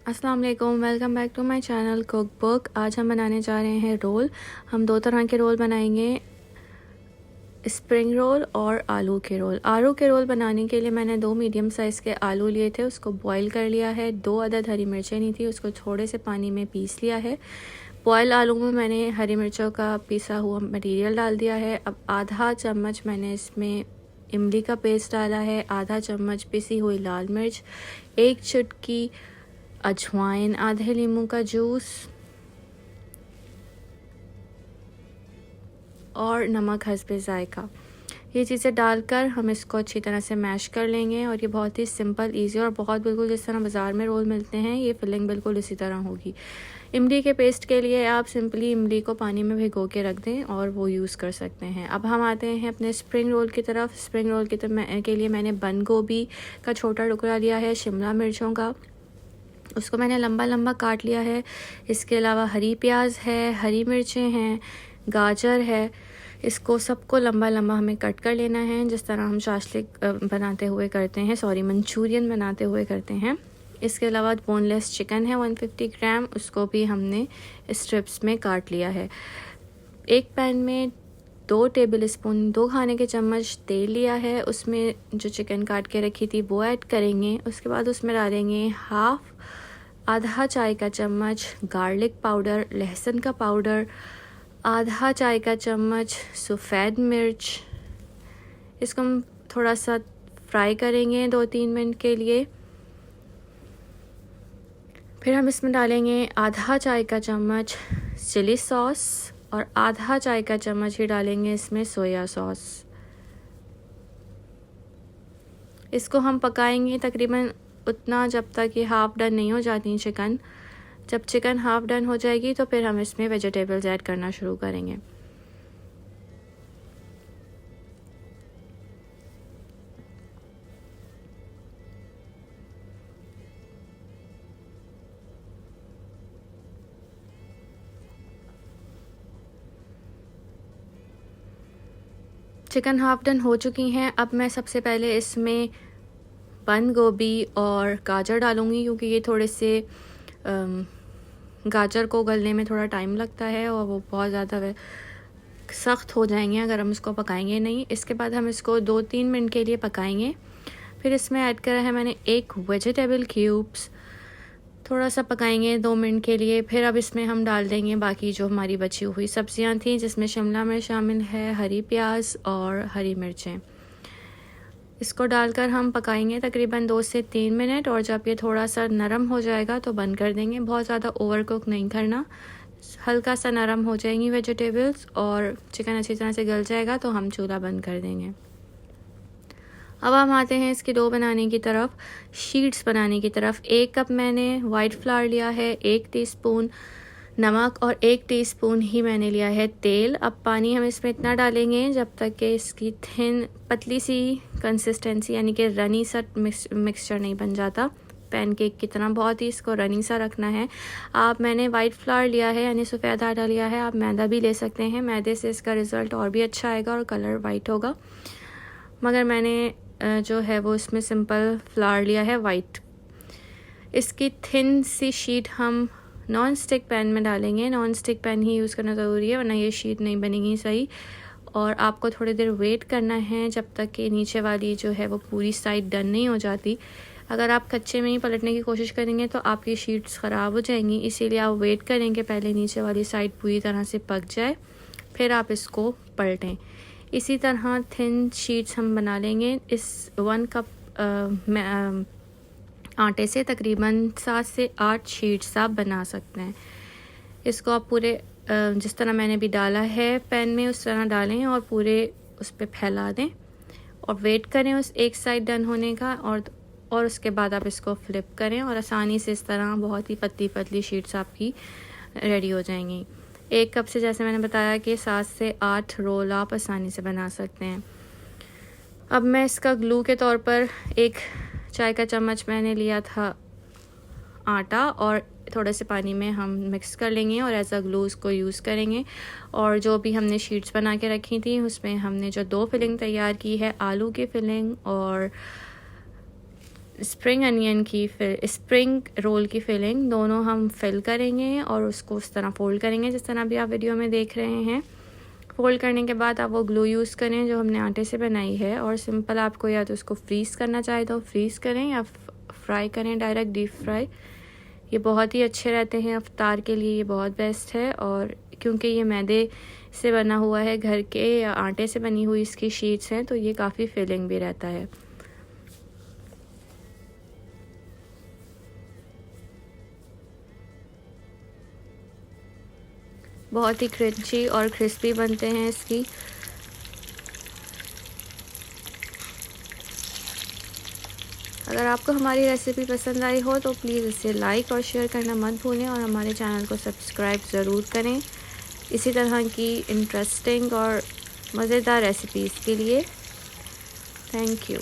अस्सलाम वालेकुम, welcome back to my channel cook book. आज हम बनाने जा रहे हैं रोल। हम दो तरह के रोल बनाएंगे, स्प्रिंग रोल और आलू के रोल। आलू के रोल बनाने के लिए मैंने 2 मीडियम साइज़ के आलू लिए थे, उसको बॉईल कर लिया है। 2 अदद हरी मिर्चें ली थी, उसको थोड़े से पानी में पीस लिया है। बॉयल आलू में मैंने हरी मिर्चों का पिसा हुआ मटेरियल डाल दिया है। अब आधा चम्मच मैंने इसमें इमली का पेस्ट डाला है, आधा चम्मच पिसी हुई लाल मिर्च, 1 चुटकी अजवाइन, आधे नींबू का जूस और नमक हस्बे ज़ायका। ये चीज़ें डालकर हम इसको अच्छी तरह से मैश कर लेंगे। और ये बहुत ही सिंपल, इजी और बहुत बिल्कुल जिस तरह बाज़ार में रोल मिलते हैं, ये फिलिंग बिल्कुल इसी तरह होगी। इमली के पेस्ट के लिए आप सिंपली इमली को पानी में भिगो के रख दें और वो यूज़ कर सकते हैं। अब हम आते हैं अपने स्प्रिंग रोल की तरफ। स्प्रिंग रोल के लिए मैंने बंद गोभी का छोटा टुकड़ा लिया है, शिमला मिर्चों का, उसको मैंने लंबा लंबा काट लिया है। इसके अलावा हरी प्याज है, हरी मिर्चें हैं, गाजर है। इसको सबको लंबा लंबा हमें कट कर लेना है, जिस तरह हम चाशलिक बनाते हुए करते हैं, मंचूरियन बनाते हुए करते हैं। इसके अलावा बोनलेस चिकन है 150 ग्राम, उसको भी हमने स्ट्रिप्स में काट लिया है। एक पैन में 2 टेबल स्पून 2 खाने के चम्मच तेल लिया है, उसमें जो चिकन काट के रखी थी वो ऐड करेंगे। उसके बाद उसमें डालेंगे आधा चाय का चम्मच गार्लिक पाउडर, लहसुन का पाउडर, आधा चाय का चम्मच सफ़ेद मिर्च। इसको हम थोड़ा सा फ्राई करेंगे 2-3 मिनट के लिए। फिर हम इसमें डालेंगे आधा चाय का चम्मच चिली सॉस और आधा चाय का चम्मच ही डालेंगे इसमें सोया सॉस। इसको हम पकाएंगे तकरीबन उतना जब तक ये हाफ़ डन नहीं हो जाती चिकन। जब चिकन हाफ़ डन हो जाएगी तो फिर हम इसमें वेजिटेबल्स ऐड करना शुरू करेंगे। चिकन हाफ़ डन हो चुकी हैं। अब मैं सबसे पहले इसमें बंद गोभी और गाजर डालूँगी, क्योंकि ये थोड़े से गाजर को गलने में थोड़ा टाइम लगता है और वो बहुत ज़्यादा सख्त हो जाएंगे अगर हम इसको पकाएंगे नहीं। इसके बाद हम इसको 2-3 मिनट के लिए पकाएंगे। फिर इसमें ऐड करा है मैंने 1 वेजिटेबल क्यूब्स, थोड़ा सा पकाएंगे 2 मिनट के लिए। फिर अब इसमें हम डाल देंगे बाकी जो हमारी बची हुई सब्जियां थी, जिसमें शिमला मिर्च शामिल है, हरी प्याज और हरी मिर्चें। इसको डालकर हम पकाएंगे तकरीबन 2 से 3 मिनट। और जब ये थोड़ा सा नरम हो जाएगा तो बंद कर देंगे। बहुत ज़्यादा ओवर कुक नहीं करना, हल्का सा नरम हो जाएंगी वेजिटेबल्स और चिकन अच्छी तरह से गल जाएगा तो हम चूल्हा बंद कर देंगे। अब हम आते हैं इसकी डो बनाने की तरफ, शीट्स बनाने की तरफ। 1 कप मैंने वाइट फ्लावर लिया है, 1 टीस्पून नमक और 1 टीस्पून ही मैंने लिया है तेल। अब पानी हम इसमें इतना डालेंगे जब तक कि इसकी थिन पतली सी कंसिस्टेंसी यानी कि रनी सा मिक्सचर नहीं बन जाता। पैनकेक की तरह बहुत ही इसको रनी सा रखना है। मैंने वाइट फ्लावर लिया है यानी सफ़ेद आटा लिया है, आप मैदा भी ले सकते हैं। मैदे से इसका रिज़ल्ट और भी अच्छा आएगा और कलर वाइट होगा, मगर मैंने जो है वो इसमें सिंपल फ्लावर लिया है वाइट। इसकी थिन सी शीट हम नॉन स्टिक पैन में डालेंगे। नॉन स्टिक पैन ही यूज़ करना ज़रूरी है, वरना ये शीट नहीं बनेगी सही। और आपको थोड़ी देर वेट करना है जब तक कि नीचे वाली जो है वो पूरी साइड डन नहीं हो जाती। अगर आप कच्चे में ही पलटने की कोशिश करेंगे तो आपकी शीट्स ख़राब हो जाएंगी, इसीलिए आप वेट करेंगे पहले नीचे वाली साइड पूरी तरह से पक जाए, फिर आप इसको पलटें। इसी तरह थिन शीट्स हम बना लेंगे। इस 1 कप आटे से तकरीबन 7 से 8 शीट्स आप बना सकते हैं। इसको आप पूरे जिस तरह मैंने भी डाला है पैन में उस तरह डालें और पूरे उस पर फैला दें और वेट करें उस एक साइड डन होने का। और उसके बाद आप इसको फ्लिप करें और आसानी से इस तरह बहुत ही पतली पतली शीट्स आपकी रेडी हो जाएंगी। 1 कप से जैसे मैंने बताया कि 7 से 8 रोल आप आसानी से बना सकते हैं। अब मैं इसका ग्लू के तौर पर 1 चाय का चम्मच मैंने लिया था आटा और थोड़े से पानी में हम मिक्स कर लेंगे और एज अ ग्लू उसको यूज़ करेंगे। और जो भी हमने शीट्स बना के रखी थी उसमें हमने जो 2 फिलिंग तैयार की है, आलू की फिलिंग और स्प्रिंग अनियन की स्प्रिंग रोल की फिलिंग दोनों हम फिल करेंगे और उसको उस तरह फ़ोल्ड करेंगे जिस तरह अभी आप वीडियो में देख रहे हैं। फ़ोल्ड करने के बाद आप वो ग्लू यूज़ करें जो हमने आटे से बनाई है, और सिंपल आपको या तो उसको फ्रीज़ करना चाहे तो फ्रीज़ करें या फ्राई करें, डायरेक्ट डीप फ्राई। ये बहुत ही अच्छे रहते हैं इफ्तार के लिए, ये बहुत बेस्ट है। और क्योंकि ये मैदे से बना हुआ है, घर के या आटे से बनी हुई इसकी शीट्स हैं, तो ये काफ़ी फिलिंग भी रहता है। बहुत ही क्रंची और क्रिस्पी बनते हैं इसकी। अगर आपको हमारी रेसिपी पसंद आई हो तो प्लीज़ इसे लाइक और शेयर करना मत भूलें, और हमारे चैनल को सब्सक्राइब ज़रूर करें इसी तरह की इंटरेस्टिंग और मज़ेदार रेसिपीज़ के लिए। Thank you.